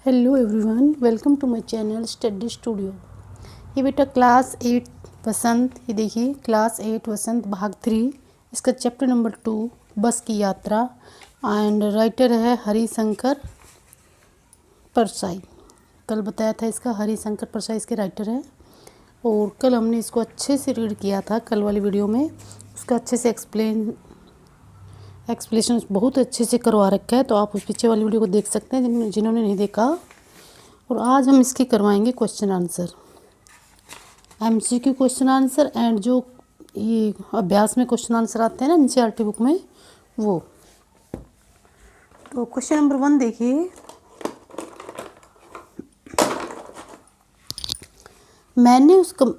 Hello everyone, welcome to my channel study studio. ये बेटा class 8 वसंत, ये देखिए क्लास 8 वसंत भाग 3, इसका चैप्टर नंबर 2 बस की यात्रा। एंड राइटर है हरिशंकर परसाई। कल बताया था इसका हरिशंकर परसाई इसके राइटर है। और कल हमने इसको अच्छे से रीड किया था, कल वाली वीडियो में उसका अच्छे से एक्सप्लेनेशन बहुत अच्छे से करवा रखा है, तो आप उस पीछे वाली वीडियो को देख सकते हैं जिन्होंने नहीं देखा। और आज हम इसके करवाएंगे question answer, MCQ question answer and जो ये अभ्यास में क्वेश्चन आंसर आते हैं ना एनसीईआरटी बुक में, वो। तो क्वेश्चन नंबर 1 देखिए, मैंने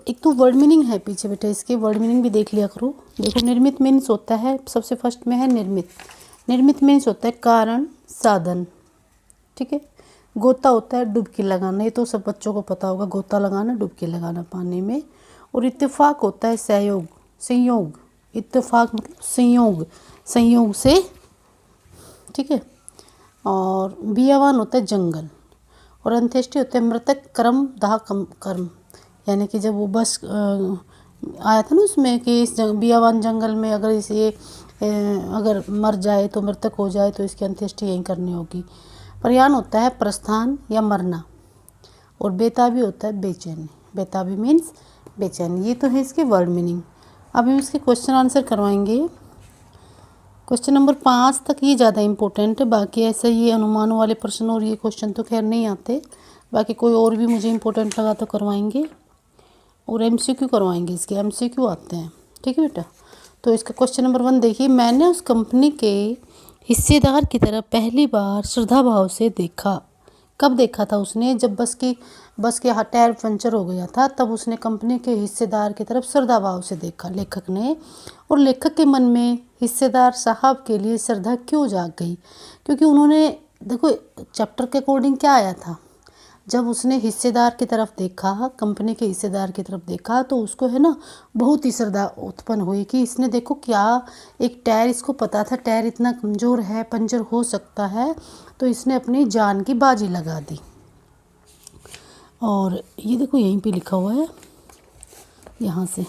एक तो वर्ड मीनिंग है पीछे बेटा, इसके वर्ड मीनिंग भी देख लिया करो। देखो, निर्मित मीन्स होता है, सबसे फर्स्ट में है निर्मित मीन्स होता है कारण, साधन, ठीक है। गोता होता है डुबकी लगाना, ये तो सब बच्चों को पता होगा, गोता लगाना, डुबकी लगाना पानी में। और इत्तेफाक होता है संयोग, इत्तेफाक मतलब संयोग से, ठीक है। और बियावान होता है जंगल। और अंत्येष्टि होता है मृतक कर्म दाह कर्म, यानी कि जब वो बस आया था ना उसमें कि इस बियावान जंगल में अगर इसे अगर मर जाए तो मृतक हो जाए तो इसकी अंत्येष्टि यहीं करनी होगी। प्रयाण होता है प्रस्थान या मरना। और बेताबी होता है बेचैनी, बेताबी मीन्स बेचैनी। ये तो है इसके वर्ड मीनिंग। अब हम इसके क्वेश्चन आंसर करवाएंगे। क्वेश्चन नंबर 5 तक ये ज़्यादा इंपॉर्टेंट है, बाकी ऐसे ये अनुमानों वाले प्रश्न और ये क्वेश्चन तो खैर नहीं आते, बाकी कोई और भी मुझे इंपॉर्टेंट लगा तो करवाएंगे। और एमसीक्यू करवाएंगे, इसके एमसीक्यू आते हैं, ठीक है बेटा। तो इसका क्वेश्चन नंबर 1 देखिए, मैंने उस कंपनी के हिस्सेदार की तरफ पहली बार श्रद्धा भाव से देखा। कब देखा था उसने? जब बस के टायर पंचर हो गया था, तब उसने कंपनी के हिस्सेदार की तरफ श्रद्धा भाव से देखा लेखक ने। और लेखक के मन में हिस्सेदार साहब के लिए श्रद्धा क्यों जाग गई? क्योंकि उन्होंने, देखो चैप्टर के अकॉर्डिंग क्या आया था, जब उसने हिस्सेदार की तरफ देखा, कंपनी के हिस्सेदार की तरफ देखा, तो उसको है ना बहुत ही श्रद्धा उत्पन्न हुई कि इसने, देखो क्या, एक टायर, इसको पता था टायर इतना कमज़ोर है, पंचर हो सकता है, तो इसने अपनी जान की बाजी लगा दी। और ये देखो यहीं पे लिखा हुआ है, यहाँ से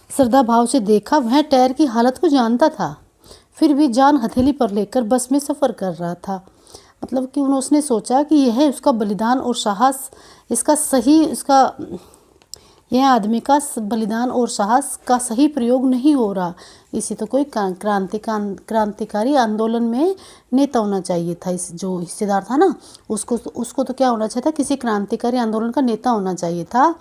श्रद्धा भाव से देखा। वह टायर की हालत को जानता था, फिर भी जान हथेली पर लेकर बस में सफ़र कर रहा था। मतलब कि उसने सोचा कि यह उसका बलिदान और साहस, यह आदमी का बलिदान और साहस का सही प्रयोग नहीं हो रहा। इसी तो कोई क्रांतिकारी आंदोलन में नेता होना चाहिए था। इस जो हिस्सेदार था ना, उसको तो क्या होना चाहिए था, किसी क्रांतिकारी आंदोलन का नेता होना चाहिए था,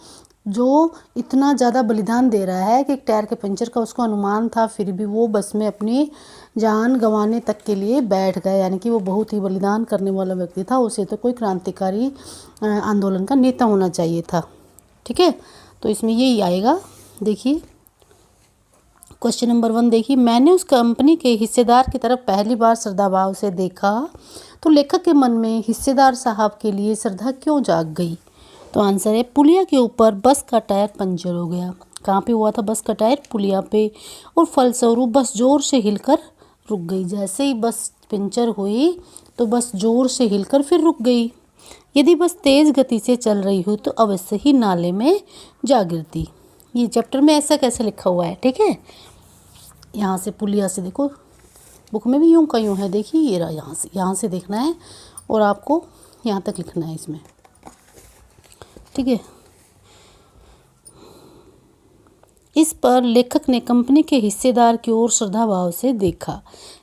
जो इतना ज़्यादा बलिदान दे रहा है कि एक टायर के पंचर का उसको अनुमान था, फिर भी वो बस में अपनी जान गंवाने तक के लिए बैठ गया। यानी कि वो बहुत ही बलिदान करने वाला व्यक्ति था, उसे तो कोई क्रांतिकारी आंदोलन का नेता होना चाहिए था, ठीक है। तो इसमें यही आएगा। देखिए क्वेश्चन नंबर 1 देखिए, मैंने उस कंपनी के हिस्सेदार की तरफ पहली बार श्रद्धाभाव से देखा, तो लेखक के मन में हिस्सेदार साहब के लिए श्रद्धा क्यों जाग गई? तो आंसर है, पुलिया के ऊपर बस का टायर पंचर हो गया। कहाँ पे हुआ था बस का टायर? पुलिया पे। और फलस्वरूप बस जोर से हिलकर रुक गई। जैसे ही बस पंचर हुई तो बस जोर से हिलकर फिर रुक गई। यदि बस तेज़ गति से चल रही हो तो अवश्य ही नाले में जा गिरती। ये चैप्टर में ऐसा कैसे लिखा हुआ है, ठीक है। यहाँ से पुलिया से देखो, बुक में भी यूं का यूं है, देखिए ये रहा, यहाँ से देखना है और आपको यहाँ तक लिखना है इसमें, ठीक है। इस पर लेखक ने कंपनी के हिस्सेदार की ओर श्रद्धाभाव से देखा।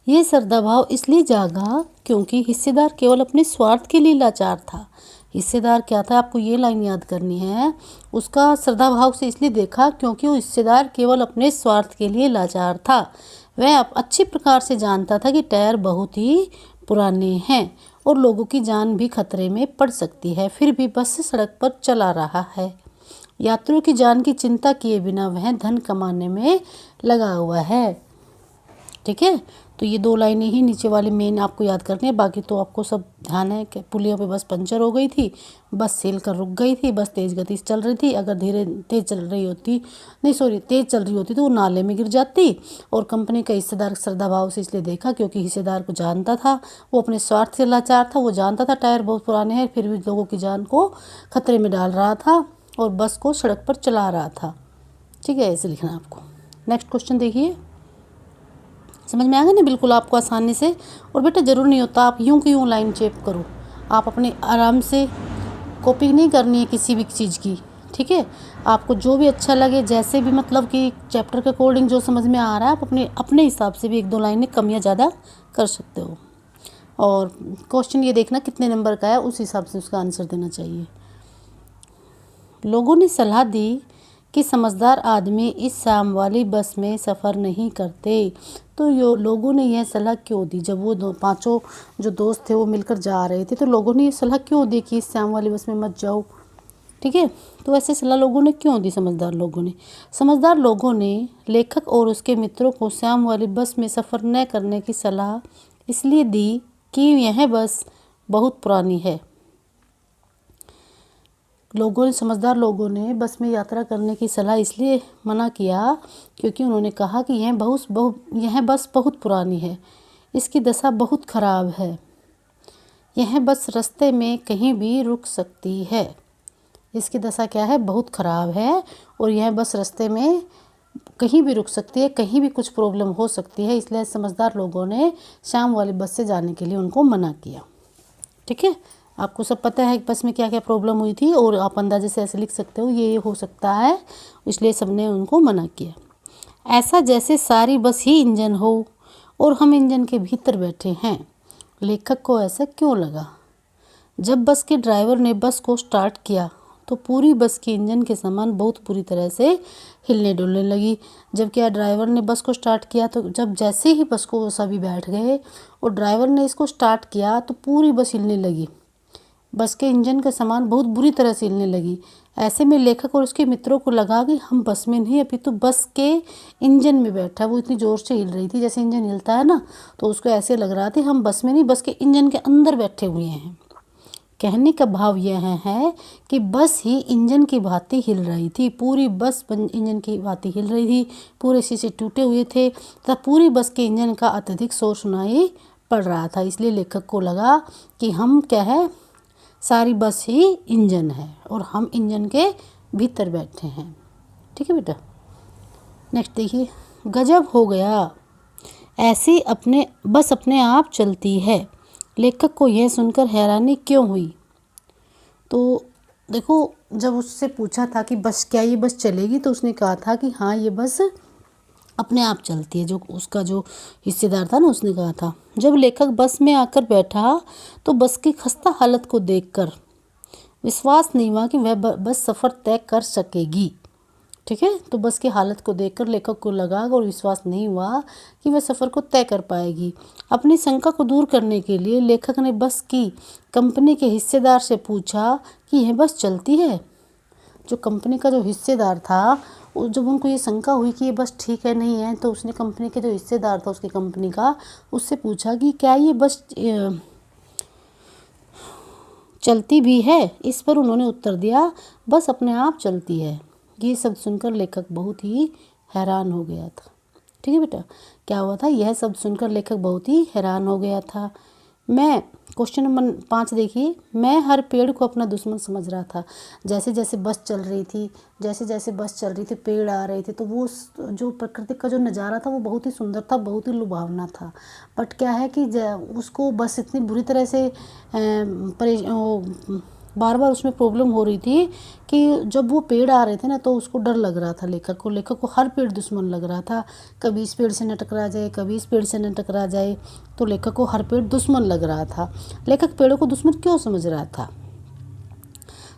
यह श्रद्धाभाव इसलिए जागा क्योंकि हिस्सेदार केवल अपने स्वार्थ के लिए लाचार था। हिस्सेदार क्या था, आपको ये लाइन याद करनी है। उसका श्रद्धाभाव से इसलिए देखा क्योंकि वो हिस्सेदार केवल अपने स्वार्थ के लिए लाचार था। वह अच्छी प्रकार से जानता था कि टायर बहुत ही पुराने हैं और लोगों की जान भी खतरे में पड़ सकती है, फिर भी बस सड़क पर चला रहा है। यात्रियों की जान की चिंता किए बिना वह धन कमाने में लगा हुआ है, ठीक है। तो ये 2 लाइनें ही नीचे वाली मेन आपको याद करनी है, बाकी तो आपको सब ध्यान है कि पुलिया पे बस पंचर हो गई थी, बस सेल कर रुक गई थी, बस तेज़ गति से चल रही थी। अगर तेज़ चल रही होती तो वो नाले में गिर जाती। और कंपनी का हिस्सेदार श्रद्धा भाव से इसलिए देखा क्योंकि हिस्सेदार को जानता था, वो अपने स्वार्थ से लाचार था, वो जानता था टायर बहुत पुराने हैं, फिर भी लोगों की जान को खतरे में डाल रहा था और बस को सड़क पर चला रहा था। ठीक है, ऐसे लिखना आपको। नेक्स्ट क्वेश्चन देखिए, समझ में आ गया ना बिल्कुल आपको आसानी से। और बेटा ज़रूर नहीं होता आप यूं की यूं लाइन चेप करो, आप अपने आराम से कॉपी नहीं करनी है किसी भी चीज़ की। ठीक है, आपको जो भी अच्छा लगे, जैसे भी मतलब कि चैप्टर के अकॉर्डिंग जो समझ में आ रहा है, आप अपने हिसाब से भी 1-2 लाइनें कम या ज़्यादा कर सकते हो। और क्वेश्चन ये देखना कितने नंबर का है, उस हिसाब से उसका आंसर देना चाहिए। लोगों ने सलाह दी कि समझदार आदमी इस शाम वाली बस में सफ़र नहीं करते। तो लोगों ने यह सलाह क्यों दी? जब वो 5 जो दोस्त थे वो मिलकर जा रहे थे, तो लोगों ने ये सलाह क्यों दी कि इस शाम वाली बस में मत जाओ? ठीक है, तो ऐसे सलाह लोगों ने क्यों दी? समझदार लोगों ने लेखक और उसके मित्रों को शाम वाली बस में सफ़र न करने की सलाह इसलिए दी कि यह बस बहुत पुरानी है। समझदार लोगों ने बस में यात्रा करने की सलाह इसलिए मना किया क्योंकि उन्होंने कहा कि यह बस बहुत पुरानी है, इसकी दशा बहुत ख़राब है, यह बस रास्ते में कहीं भी रुक सकती है। इसकी दशा क्या है? बहुत ख़राब है, और यह बस रास्ते में कहीं भी रुक सकती है, कहीं भी कुछ प्रॉब्लम हो सकती है, इसलिए समझदार लोगों ने शाम वाली बस से जाने के लिए उनको मना किया। ठीक है, आपको सब पता है कि बस में क्या क्या प्रॉब्लम हुई थी, और आप अंदाजे से ऐसे लिख सकते हो ये हो सकता है, इसलिए सबने उनको मना किया। ऐसा जैसे सारी बस ही इंजन हो और हम इंजन के भीतर बैठे हैं। लेखक को ऐसा क्यों लगा? जब बस के ड्राइवर ने बस को स्टार्ट किया तो पूरी बस के इंजन के सामान बहुत बुरी तरह से हिलने डुलने लगी। जब क्या ड्राइवर ने बस को स्टार्ट किया, तो जैसे ही बस को सभी बैठ गए और ड्राइवर ने इसको स्टार्ट किया तो पूरी बस हिलने लगी। बस के इंजन का सामान बहुत बुरी तरह से हिलने लगी। ऐसे में लेखक और उसके मित्रों को लगा कि हम बस में नहीं, अभी तो बस के इंजन में बैठा। वो इतनी ज़ोर से हिल रही थी, जैसे इंजन हिलता है ना, तो उसको ऐसे लग रहा था हम बस में नहीं, बस के इंजन के अंदर बैठे हुए हैं। कहने का भाव यह है कि बस ही इंजन की भांति हिल रही थी, पूरी बस इंजन की भांति हिल रही थी, पूरे शीशे टूटे हुए थे तथा पूरी बस के इंजन का अत्यधिक शोर सुनाई पड़ रहा था। इसलिए लेखक को लगा कि हम क्या है, सारी बस ही इंजन है और हम इंजन के भीतर बैठे हैं। ठीक है बेटा, नेक्स्ट देखिए, गजब हो गया, ऐसी बस अपने आप चलती है। लेखक को यह सुनकर हैरानी क्यों हुई? तो देखो, जब उससे पूछा था कि क्या ये बस चलेगी, तो उसने कहा था कि हाँ ये बस अपने आप चलती है। जो उसका जो हिस्सेदार था ना, उसने कहा था। जब लेखक बस में आकर बैठा तो बस की खस्ता हालत को देखकर विश्वास नहीं हुआ कि वह बस सफ़र तय कर सकेगी। ठीक है, तो बस की हालत को देखकर लेखक को लगा और विश्वास नहीं हुआ कि वह सफ़र को तय कर पाएगी। अपनी शंका को दूर करने के लिए लेखक ने बस की कंपनी के हिस्सेदार से पूछा कि यह बस चलती है। जो कंपनी का जो हिस्सेदार था, जब उनको ये शंका हुई कि ये बस ठीक है नहीं है, तो उसने कंपनी के जो हिस्सेदार था उसकी कंपनी का, उससे पूछा कि क्या ये बस चलती भी है? इस पर उन्होंने उत्तर दिया, बस अपने आप चलती है। ये शब्द सुनकर लेखक बहुत ही हैरान हो गया था। ठीक है बेटा, क्या हुआ था? यह शब्द सुनकर लेखक बहुत ही हैरान हो गया था। क्वेश्चन नंबर 5 देखिए, मैं हर पेड़ को अपना दुश्मन समझ रहा था। जैसे जैसे बस चल रही थी, पेड़ आ रहे थे, तो वो जो प्रकृति का जो नज़ारा था वो बहुत ही सुंदर था, बहुत ही लुभावना था। बट क्या है कि उसको बस इतनी बुरी तरह से बार बार उसमें प्रॉब्लम हो रही थी कि जब वो पेड़ आ रहे थे ना, तो उसको डर लग रहा था लेखक को हर पेड़ दुश्मन लग रहा था। कभी इस पेड़ से न टकरा जाए, कभी इस पेड़ से न टकरा जाए, तो लेखक को हर पेड़ दुश्मन लग रहा था। लेखक पेड़ों को दुश्मन क्यों समझ रहा था?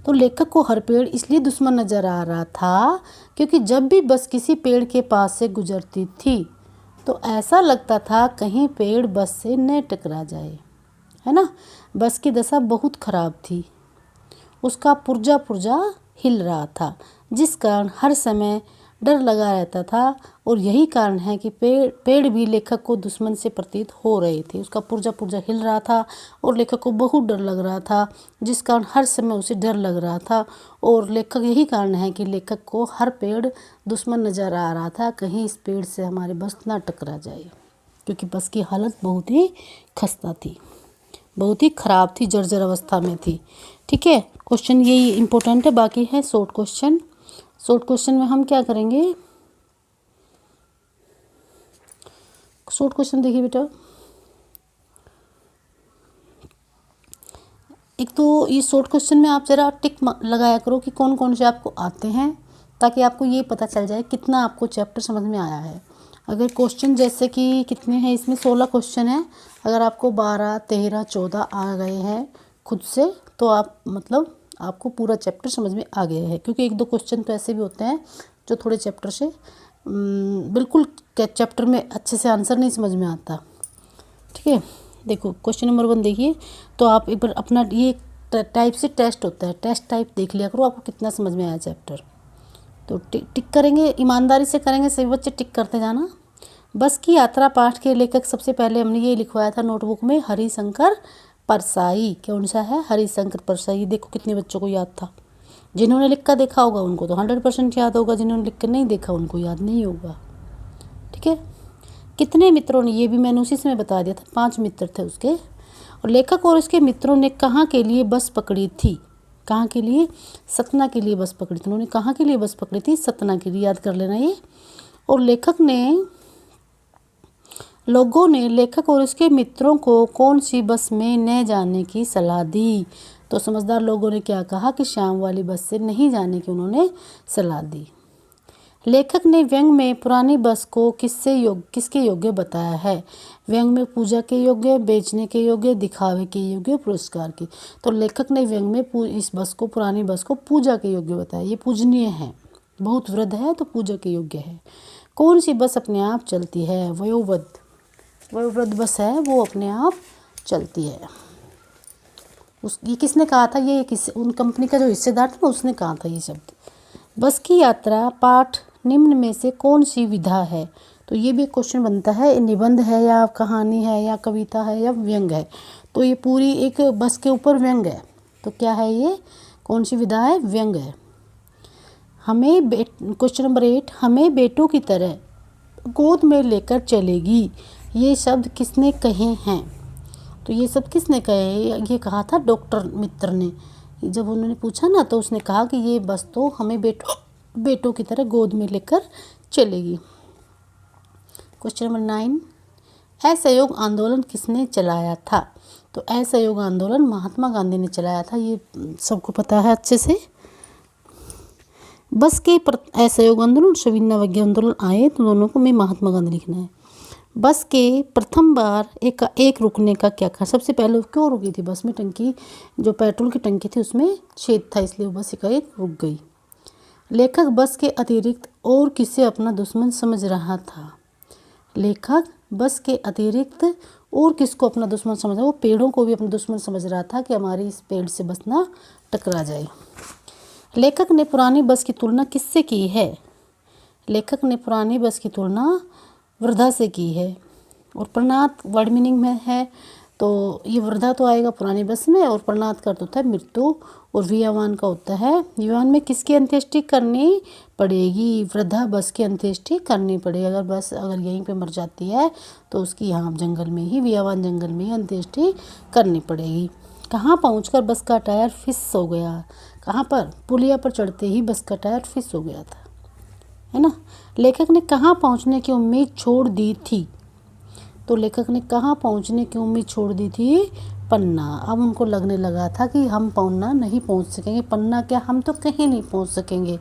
तो लेखक को हर पेड़ इसलिए दुश्मन नज़र आ रहा था क्योंकि जब भी बस किसी पेड़ के पास से गुजरती थी तो ऐसा लगता था कहीं पेड़ बस से न टकरा जाए, है ना। बस की दशा बहुत ख़राब थी, उसका पुर्जा पुर्जा हिल रहा था, जिस कारण हर समय डर लगा रहता था और यही कारण है कि पेड़ भी लेखक को दुश्मन से प्रतीत हो रहे थे। उसका पुर्जा पुर्जा हिल रहा था और लेखक को बहुत डर लग रहा था, जिस कारण हर समय उसे डर लग रहा था। और लेखक यही कारण है कि लेखक को हर पेड़ दुश्मन नज़र आ रहा था, कहीं इस पेड़ से हमारे बस ना टकरा जाए, क्योंकि बस की हालत बहुत ही खस्ता थी, बहुत ही ख़राब थी, जर्जर अवस्था में थी। ठीक है, क्वेश्चन यही इम्पोर्टेंट है। बाकी है शॉर्ट क्वेश्चन। शॉर्ट क्वेश्चन में हम क्या करेंगे, शॉर्ट क्वेश्चन देखिए बेटा। एक तो ये शॉर्ट क्वेश्चन में आप ज़रा टिक लगाया करो कि कौन कौन से आपको आते हैं, ताकि आपको ये पता चल जाए कितना आपको चैप्टर समझ में आया है। अगर क्वेश्चन जैसे कि कितने हैं इसमें, 16 क्वेश्चन हैं, अगर आपको 12, 13, 14 आ गए हैं खुद से, तो आप मतलब आपको पूरा चैप्टर समझ में आ गया है। क्योंकि एक दो क्वेश्चन तो ऐसे भी होते हैं जो थोड़े चैप्टर से बिल्कुल चैप्टर में अच्छे से आंसर नहीं समझ में आता। ठीक है, देखो क्वेश्चन नंबर 1 देखिए। तो आप एक बार अपना ये टाइप से टेस्ट होता है, टेस्ट टाइप देख लिया करो, आपको कितना समझ में आया चैप्टर। तो टिक करेंगे, ईमानदारी से करेंगे, सभी बच्चे टिक करते जाना। बस की यात्रा पाठ के लेखक सबसे पहले हमने ये लिखवाया था नोटबुक में, हरिशंकर परसाई। कौन सा है, हरिशंकर परसाई। देखो कितने बच्चों को याद था। जिन्होंने लिख कर देखा होगा उनको तो 100% याद होगा, जिन्होंने लिख कर नहीं देखा उनको याद नहीं होगा। ठीक है, कितने मित्रों ने, ये भी मैंने उसी समय बता दिया था, 5 मित्र थे उसके। और लेखक और उसके मित्रों ने कहाँ के लिए बस पकड़ी थी, कहाँ के लिए, सतना के लिए बस पकड़ी थी। उन्होंने कहाँ के लिए बस पकड़ी थी, सतना के लिए, याद कर लेना ये। और लोगों ने लेखक और उसके मित्रों को कौन सी बस में न जाने की सलाह दी। तो समझदार लोगों ने क्या कहा कि शाम वाली बस से नहीं जाने की उन्होंने सलाह दी। लेखक ने व्यंग में पुरानी बस को किसके योग्य बताया है। व्यंग में पूजा के योग्य, बेचने के योग्य, दिखावे के योग्य, पुरस्कार के। तो लेखक ने व्यंग में इस बस को, पुरानी बस को पूजा के योग्य बताया। ये पूजनीय है, बहुत वृद्ध है तो पूजा के योग्य है। कौन सी बस अपने आप चलती है, वयोवृद्ध बस है, वो अपने आप चलती है। ये किसने कहा था, ये उन कंपनी का जो हिस्सेदार था ना, उसने कहा था ये शब्द। बस की यात्रा पाठ निम्न में से कौन सी विधा है। तो ये भी क्वेश्चन बनता है, निबंध है या कहानी है या कविता है या व्यंग है। तो ये पूरी एक बस के ऊपर व्यंग है, तो क्या है ये, कौन सी विधा है, व्यंग है। क्वेश्चन नंबर 8, हमें बेटों की तरह गोद में लेकर चलेगी, ये शब्द किसने कहे हैं। तो ये सब किसने कहे, ये कहा था डॉक्टर मित्र ने। जब उन्होंने पूछा ना, तो उसने कहा कि ये बस तो हमें बेटों की तरह गोद में लेकर चलेगी। क्वेश्चन नंबर 9, असहयोग आंदोलन किसने चलाया था। तो असहयोग आंदोलन महात्मा गांधी ने चलाया था, ये सबको पता है अच्छे से। बस के असहयोग आंदोलन, सविनय अवज्ञा आंदोलन आए, तो दोनों को में महात्मा गांधी लिखना है। बस के प्रथम बार एक रुकने का क्या कारण, सबसे पहले क्यों रुकी थी बस में, टंकी जो पेट्रोल की टंकी थी उसमें छेद था, इसलिए बस एकाएक रुक गई। लेखक बस के अतिरिक्त और किसे अपना दुश्मन समझ रहा था। लेखक बस के अतिरिक्त और किसको अपना दुश्मन समझ रहा, वो पेड़ों को भी अपना दुश्मन समझ रहा था कि हमारी इस पेड़ से बस ना टकरा जाए। लेखक ने पुरानी बस की तुलना किससे की है। लेखक ने पुरानी बस की तुलना वृद्धा से की है। और प्रणात वर्ड मीनिंग में है, तो ये वृद्धा तो आएगा पुरानी बस में, और प्रणात का अर्थ होता है मृत्यु, और वियावान का होता है, वियावान में किसकी अंत्येष्टि करनी पड़ेगी, वृद्धा बस की अंत्येष्टि करनी पड़ेगी। अगर यहीं पे मर जाती है तो उसकी यहाँ जंगल में ही, वियावान जंगल में ही अंत्येष्टि करनी पड़ेगी। कहाँ पहुँचकर बस का टायर फिस हो गया, कहाँ पर, पुलिया पर चढ़ते ही बस का टायर फिस हो गया था, है ना। लेखक ने कहाँ पहुँचने की उम्मीद छोड़ दी थी। तो लेखक ने कहाँ पहुँचने की उम्मीद छोड़ दी थी, पन्ना। अब उनको लगने लगा था कि हम पन्ना नहीं पहुँच सकेंगे, पन्ना क्या, हम तो कहीं नहीं पहुँच सकेंगे।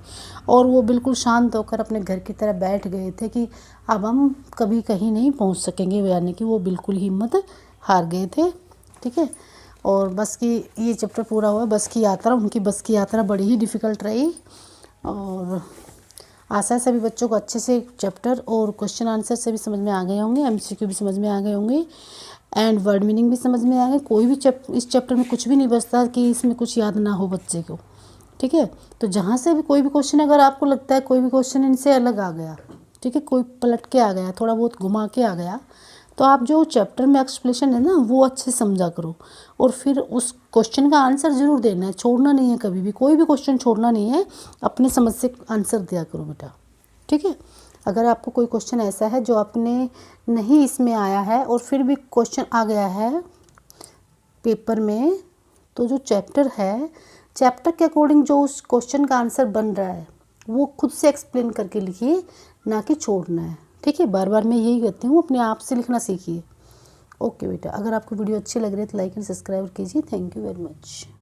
और वो बिल्कुल शांत होकर अपने घर की तरह बैठ गए थे कि अब हम कभी कहीं नहीं पहुँच सकेंगे, यानी कि वो बिल्कुल हिम्मत हार गए थे। ठीक है, और बस की ये चैप्टर पूरा हुआ, बस की यात्रा। उनकी बस की यात्रा बड़ी ही डिफ़िकल्ट रही, और आशा है सभी बच्चों को अच्छे से चैप्टर और क्वेश्चन आंसर से भी समझ में आ गए होंगे, MCQ भी समझ में आ गए होंगे, एंड वर्ड मीनिंग भी समझ में आ गए। कोई भी इस चैप्टर में कुछ भी नहीं बचता कि इसमें कुछ याद ना हो बच्चे को, ठीक है। तो जहाँ से भी कोई भी क्वेश्चन अगर आपको लगता है कोई भी क्वेश्चन इनसे अलग आ गया, ठीक है, कोई पलट के आ गया, थोड़ा बहुत घुमा के आ गया, तो आप जो चैप्टर में एक्सप्लेनेशन है ना वो अच्छे समझा करो और फिर उस क्वेश्चन का आंसर ज़रूर देना है, छोड़ना नहीं है कभी भी, कोई भी क्वेश्चन छोड़ना नहीं है, अपने समझ से आंसर दिया करो बेटा, ठीक है। अगर आपको कोई क्वेश्चन ऐसा है जो आपने नहीं इसमें आया है और फिर भी क्वेश्चन आ गया है पेपर में, तो जो चैप्टर है, चैप्टर के अकॉर्डिंग जो उस क्वेश्चन का आंसर बन रहा है वो खुद से एक्सप्लेन करके लिखिए, ना कि छोड़ना है, ठीक है। बार बार मैं यही कहती हूँ, अपने आप से लिखना सीखिए। ओके बेटा, अगर आपको वीडियो अच्छी लग रही है तो लाइक एंड सब्सक्राइब कीजिए। Thank you very much.